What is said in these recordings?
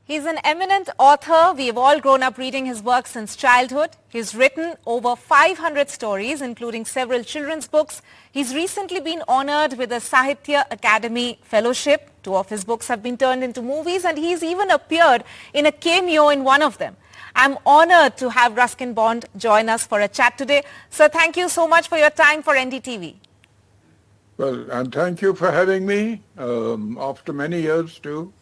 He's an eminent author. We've all grown up reading his work since childhood. He's written over 500 stories, including several children's books. He's recently been honored with a Sahitya Akademi fellowship. 2 of his books have been turned into movies, and he's even appeared in a cameo in one of them. I'm honored to have Ruskin Bond join us for a chat today. Sir, thank you so much for your time for NDTV. Well, and thank you for having me after many years too.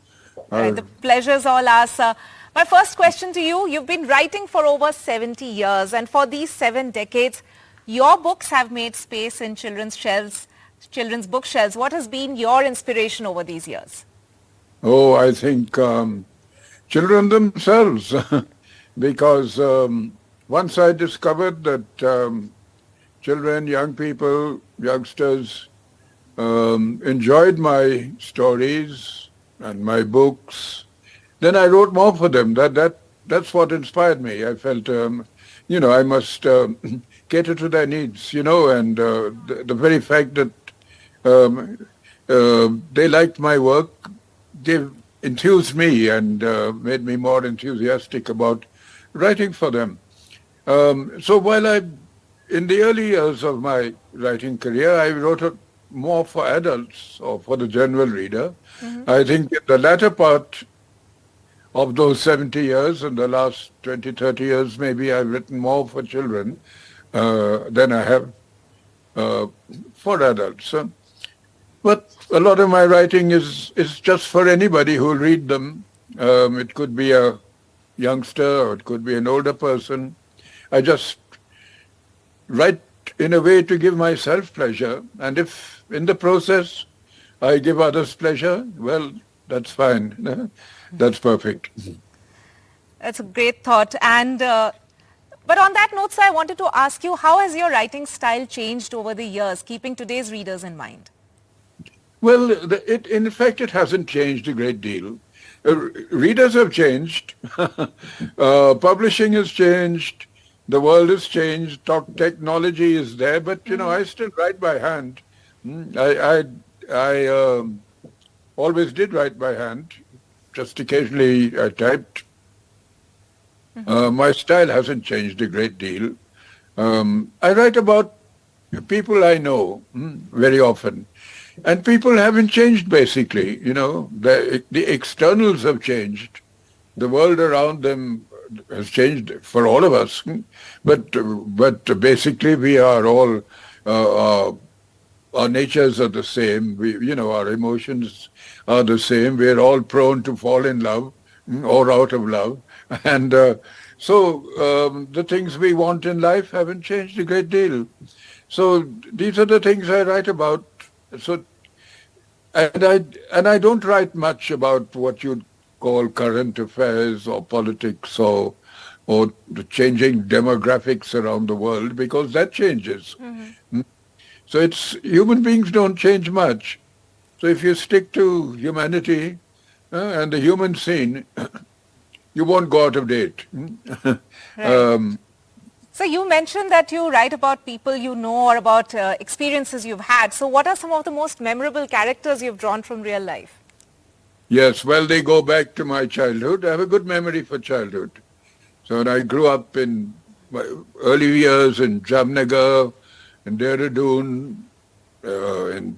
The pleasure's all ours, sir. My first question to you, you've been writing for over 70 years, and for these 7 decades, your books have made space in children's bookshelves. What has been your inspiration over these years? Oh, I think children themselves, because once I discovered that children, young people, youngsters enjoyed my stories and my books, then I wrote more for them. That's what inspired me. I felt, I must cater to their needs, and the very fact that they liked my work enthused me and made me more enthusiastic about writing for them. So while in the early years of my writing career, I wrote more for adults or for the general reader. Mm-hmm. I think in the latter part of those 70 years, in the last 20, 30 years, maybe I've written more for children than I have for adults. But a lot of my writing is just for anybody who will read them. It could be a youngster or it could be an older person. I just write in a way to give myself pleasure, and if in the process I give others pleasure, well, that's fine. That's perfect. That's a great thought. And but on that note, sir, I wanted to ask you, how has your writing style changed over the years, keeping today's readers in mind? Well, in fact, it hasn't changed a great deal. Readers have changed. Publishing has changed. The world has changed. Technology is there, but I still write by hand. I always did write by hand. Just occasionally I typed. My style hasn't changed a great deal. I write about people I know very often. And people haven't changed, basically. The externals have changed. The world around them has changed for all of us. But basically we are all, our natures are the same. Our emotions are the same. We're all prone to fall in love or out of love. And so the things we want in life haven't changed a great deal. So these are the things I write about. So, and I don't write much about what you'd call current affairs or politics or the changing demographics around the world, because that changes. Mm-hmm. So human beings don't change much. So if you stick to humanity and the human scene, you won't go out of date. Right. So you mentioned that you write about people you know or about experiences you've had. So what are some of the most memorable characters you've drawn from real life? Yes, well, they go back to my childhood. I have a good memory for childhood. So when I grew up in my early years in Jamnagar, in Dehradun, in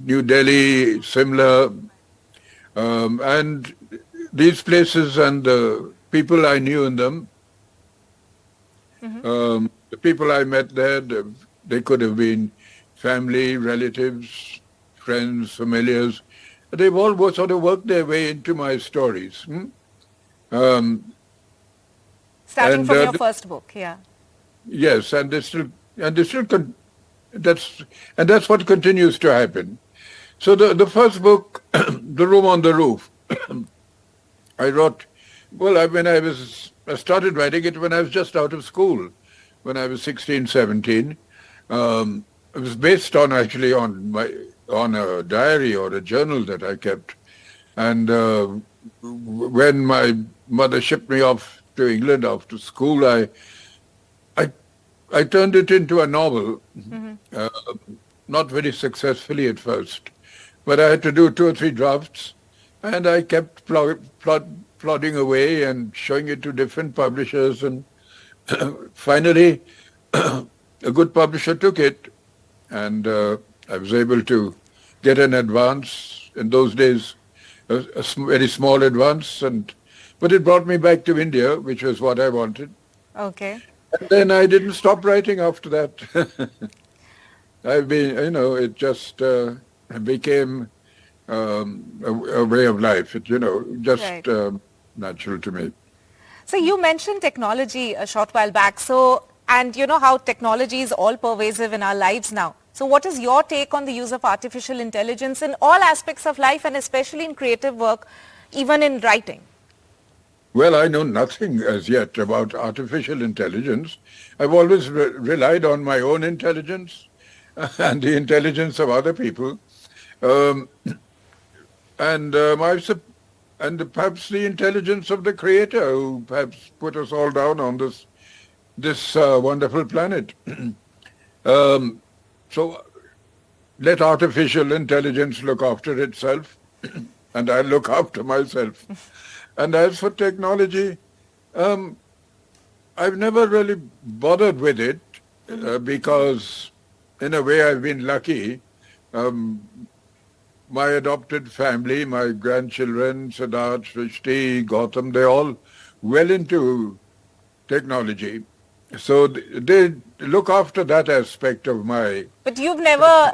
New Delhi, Simla, and these places and the people I knew in them, the people I met there, they could have been family, relatives, friends, familiars. They've all sort of worked their way into my stories. Starting from your first book, yeah. Yes, that's what continues to happen. So the first book, The Room on the Roof, I wrote. Well, I started writing it when I was just out of school, when I was 16, 17. It was based on a diary or a journal that I kept. And when my mother shipped me off to England after school, I turned it into a novel, not very successfully at first. But I had to do 2 or 3 drafts. And I kept plodding away and showing it to different publishers. And finally, a good publisher took it, and I was able to get an advance. In those days, very small advance, but it brought me back to India, which was what I wanted. Okay. And then I didn't stop writing after that. It just became a way of life. Just Right. natural to me. So you mentioned technology a short while back. And you know how technology is all pervasive in our lives now. So what is your take on the use of artificial intelligence in all aspects of life and especially in creative work, even in writing? Well, I know nothing as yet about artificial intelligence. I've always relied on my own intelligence and the intelligence of other people. Um, and and perhaps the intelligence of the Creator, who perhaps put us all down on this wonderful planet. um, so let artificial intelligence look after itself, and I'll look after myself. And as for technology, um, I've never really bothered with it because, in a way, I've been lucky. Um, my adopted family, my grandchildren, Siddharth, Srishti, Gautam, they're all well into technology. So they look after that aspect of my... But you've never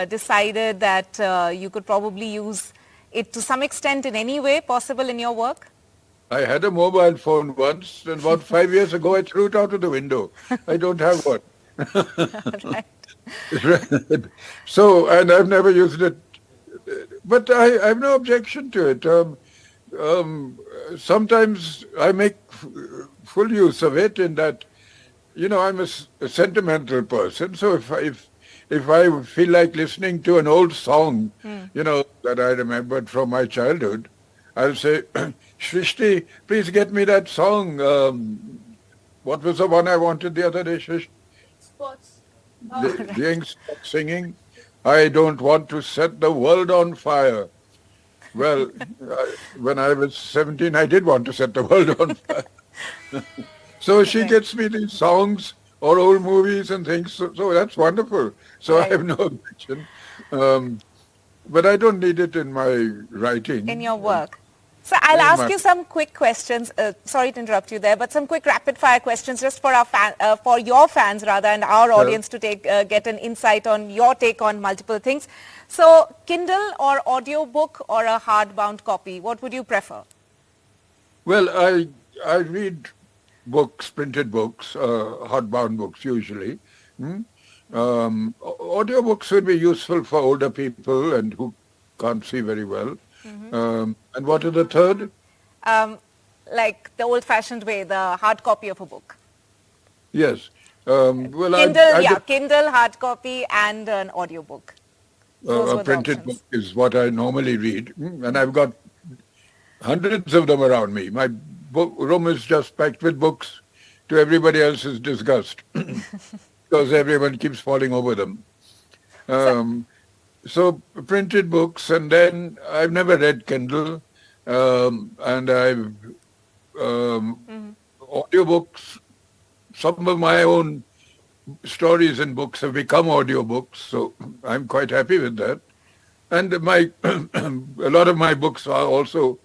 decided that you could probably use it to some extent in any way possible in your work? I had a mobile phone once, and about 5 years ago I threw it out of the window. I don't have one. Right. So, and I've never used it, but I have no objection to it. Sometimes I make full use of it in that, I'm a sentimental person. So if I feel like listening to an old song, that I remembered from my childhood, I'll say, Shrishti, please get me that song. What was the one I wanted the other day, Shrishti? The young singing, I don't want to set the world on fire. Well, when I was 17, I did want to set the world on fire. So she gets me these songs or old movies and things. So that's wonderful. So I have no objection. But I don't need it in my writing. In your work. So I'll ask you some quick questions. Sorry to interrupt you there, but some quick rapid fire questions just for for your fans rather, and our audience to get an insight on your take on multiple things. So Kindle or audiobook or a hardbound copy, what would you prefer? Well, I read books, printed books, hardbound books usually. Audiobooks would be useful for older people and who can't see very well. And what is the third? Like the old-fashioned way, the hard copy of a book. Yes. Well, Kindle, Kindle, hard copy, and an audiobook. A printed book is what I normally read, and I've got hundreds of them around me. My room is just packed with books to everybody else's disgust because everyone keeps falling over them. So printed books, and then I've never read Kindle, and I've audiobooks. Some of my own stories and books have become audiobooks, so I'm quite happy with that. And a lot of my books are also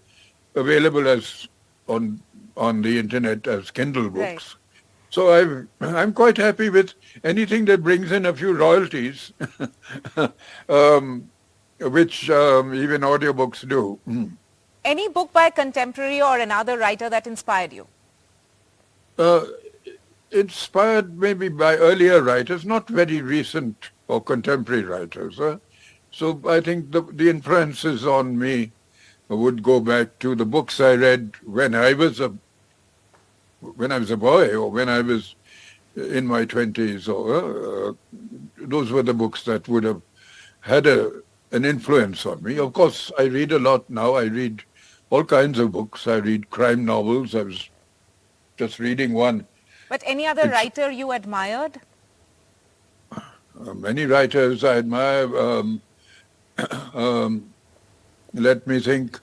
available as on the internet as Kindle books. Right. So I'm quite happy with anything that brings in a few royalties, which even audiobooks do. Any book by a contemporary or another writer that inspired you? Inspired maybe by earlier writers, not very recent or contemporary writers. So I think the influences on me would go back to the books I read when I was a boy or when I was in my 20s. Or those were the books that would have had an influence on me. Of course, I read a lot now. I read all kinds of books. I read crime novels. I was just reading one. But any other writer you admired? Many writers I admire. let me think,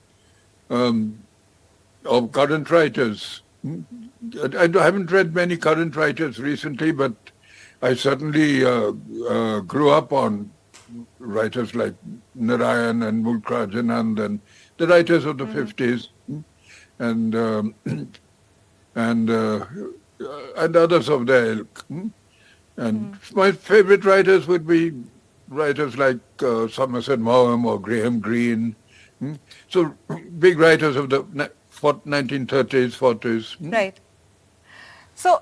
of current writers. Haven't read many current writers recently, but I certainly grew up on writers like Narayan and Mulkrajanand and the writers of the 50s, and and uh, and others of their ilk. And my favorite writers would be writers like Somerset Maugham or Graham Greene. So big writers of the 1930s, 40s. Right. So,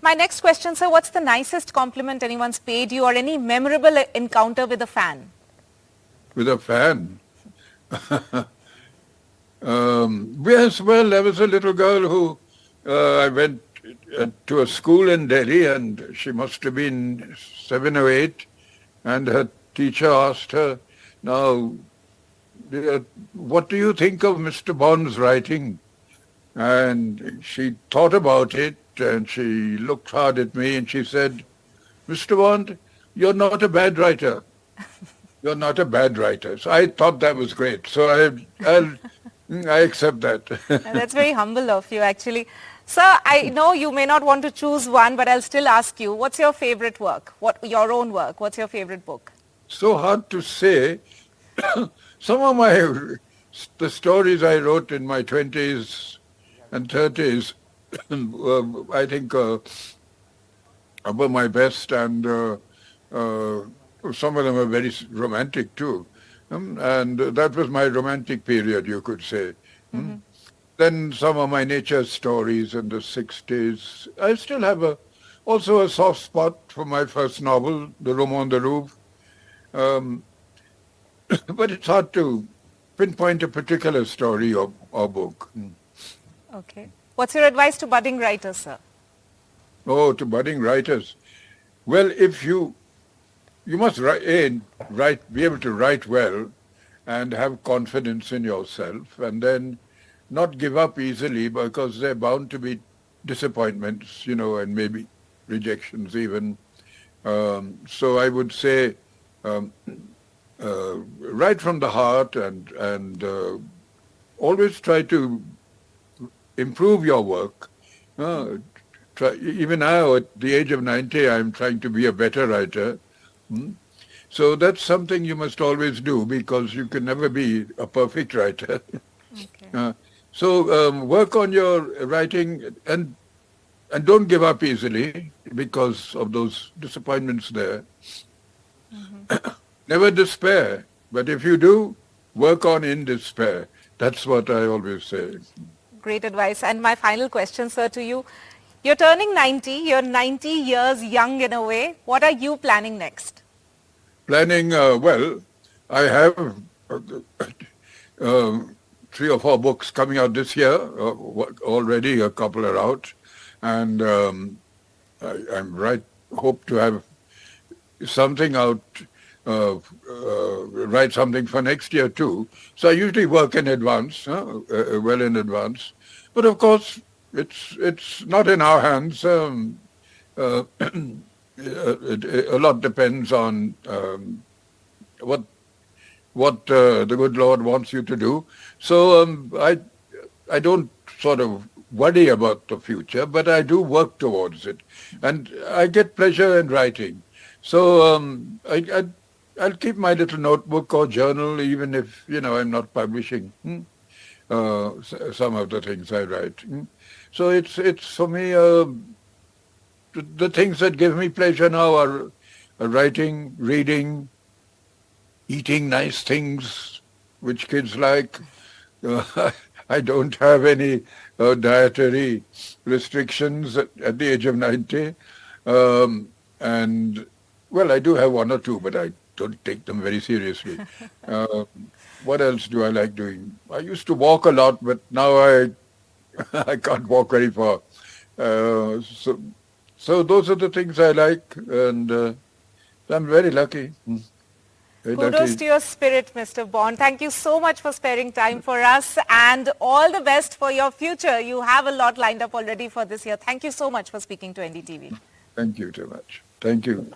my next question, sir, what's the nicest compliment anyone's paid you or any memorable encounter with a fan? With a fan. Yes, well, there was a little girl who I went to a school in Delhi, and she must have been 7 or 8, and her teacher asked her, now, what do you think of Mr. Bond's writing? And she thought about it, and she looked hard at me, and she said, Mr. Bond, you're not a bad writer. You're not a bad writer. So I thought that was great. So I accept that. That's very humble of you, actually. Sir, I know you may not want to choose one, but I'll still ask you, what's your favorite work? Your own work? What's your favorite book? So hard to say. Some of the stories I wrote in my 20s and 30s, I think were my best, and some of them are very romantic too. And that was my romantic period, you could say. Then some of my nature stories in the 60s. I still have also a soft spot for my first novel, The Roman de Louvre. But it's hard to pinpoint a particular story or book. Okay. What's your advice to budding writers, sir? Oh, to budding writers. Well, if you must be able to write well and have confidence in yourself, and then not give up easily, because they're bound to be disappointments, and maybe rejections even. So I would say write from the heart, and always try to improve your work. Even now, at the age of 90, I'm trying to be a better writer. So that's something you must always do, because you can never be a perfect writer. Okay. So work on your writing, and don't give up easily because of those disappointments there. Never despair, but if you do, work on in despair. That's what I always say. Great advice. And my final question, sir, to you. You're turning 90. You're 90 years young in a way. What are you planning next? Planning, well, I have 3 or 4 books coming out this year. Already a couple are out. And hope to have something out, write something for next year too. So I usually work in advance, well in advance. But of course, it's not in our hands. A lot depends on what the good Lord wants you to do. So I don't sort of worry about the future, but I do work towards it, and I get pleasure in writing. So I'll keep my little notebook or journal, even if I'm not publishing some of the things I write. So it's for me, the things that give me pleasure now are writing, reading, eating nice things which kids like. I don't have any dietary restrictions at the age of 90. And, well, I do have 1 or 2, but I don't take them very seriously. What else do I like doing? I used to walk a lot, but now I can't walk very far. So those are the things I like, and I'm very lucky. Kudos to your spirit, Mr. Bond. Thank you so much for sparing time for us, and all the best for your future. You have a lot lined up already for this year. Thank you so much for speaking to NDTV. Thank you so much. Thank you.